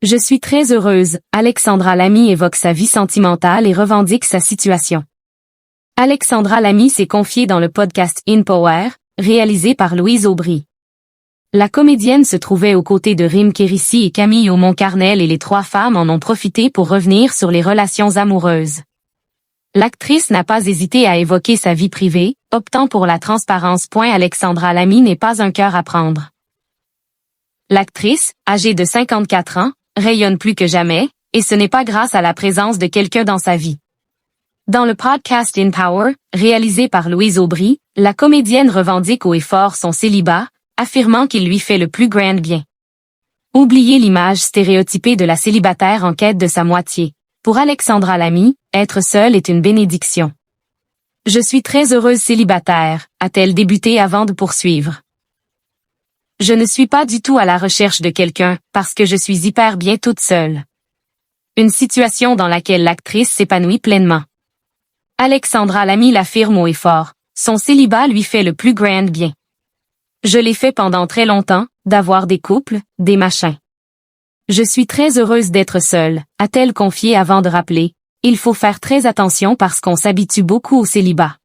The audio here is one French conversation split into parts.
Je suis très heureuse, Alexandra Lamy évoque sa vie sentimentale et revendique sa situation. Alexandra Lamy s'est confiée dans le podcast In Power, réalisé par Louise Aubry. La comédienne se trouvait aux côtés de Rim Kérissi et Camille Aumont-Carnel et les trois femmes en ont profité pour revenir sur les relations amoureuses. L'actrice n'a pas hésité à évoquer sa vie privée, optant pour la transparence. Alexandra Lamy n'est pas un cœur à prendre. L'actrice, âgée de 54 ans, rayonne plus que jamais, et ce n'est pas grâce à la présence de quelqu'un dans sa vie. Dans le podcast In Power, réalisé par Louise Aubry, la comédienne revendique haut et fort son célibat, affirmant qu'il lui fait le plus grand bien. Oubliez l'image stéréotypée de la célibataire en quête de sa moitié. Pour Alexandra Lamy, être seule est une bénédiction. Je suis très heureuse célibataire, a-t-elle débuté avant de poursuivre. Je ne suis pas du tout à la recherche de quelqu'un, parce que je suis hyper bien toute seule. Une situation dans laquelle l'actrice s'épanouit pleinement. Alexandra Lamy l'affirme haut et fort, son célibat lui fait le plus grand bien. Je l'ai fait pendant très longtemps, d'avoir des couples, des machins. Je suis très heureuse d'être seule, a-t-elle confié avant de rappeler, il faut faire très attention parce qu'on s'habitue beaucoup au célibat.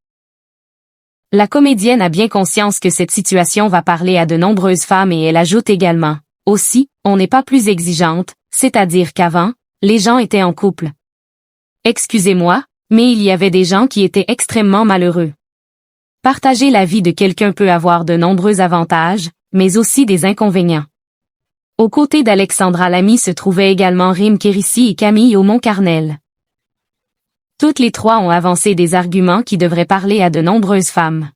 La comédienne a bien conscience que cette situation va parler à de nombreuses femmes et elle ajoute également, aussi, on n'est pas plus exigeante, c'est-à-dire qu'avant, les gens étaient en couple. Excusez-moi, mais il y avait des gens qui étaient extrêmement malheureux. Partager la vie de quelqu'un peut avoir de nombreux avantages, mais aussi des inconvénients. Aux côtés d'Alexandra Lamy se trouvaient également Rim Kérissi et Camille Aumont-Carnel. Toutes les trois ont avancé des arguments qui devraient parler à de nombreuses femmes.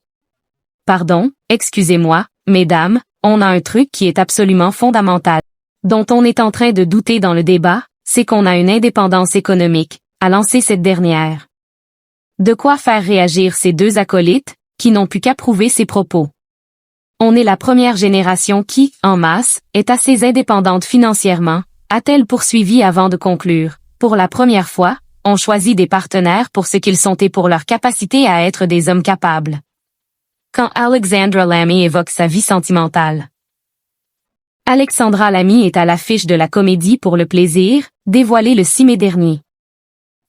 Pardon, excusez-moi, mesdames, on a un truc qui est absolument fondamental, dont on est en train de douter dans le débat, c'est qu'on a une indépendance économique, a lancé cette dernière. De quoi faire réagir ces deux acolytes, qui n'ont pu qu'approuver ses propos. On est la première génération qui, en masse, est assez indépendante financièrement, a-t-elle poursuivi avant de conclure. Pour la première fois, on choisit des partenaires pour ce qu'ils sont et pour leur capacité à être des hommes capables. Quand Alexandra Lamy évoque sa vie sentimentale. Alexandra Lamy est à l'affiche de la comédie Pour le plaisir, dévoilée le 6 mai dernier.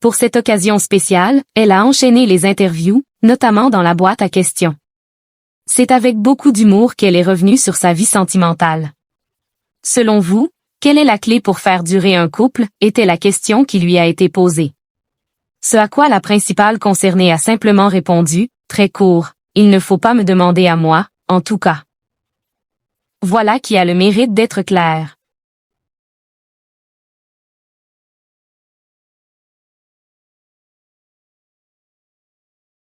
Pour cette occasion spéciale, elle a enchaîné les interviews, notamment dans la boîte à questions. C'est avec beaucoup d'humour qu'elle est revenue sur sa vie sentimentale. Selon vous, quelle est la clé pour faire durer un couple, était la question qui lui a été posée. Ce à quoi la principale concernée a simplement répondu, très court, il ne faut pas me demander à moi, en tout cas. Voilà qui a le mérite d'être clair.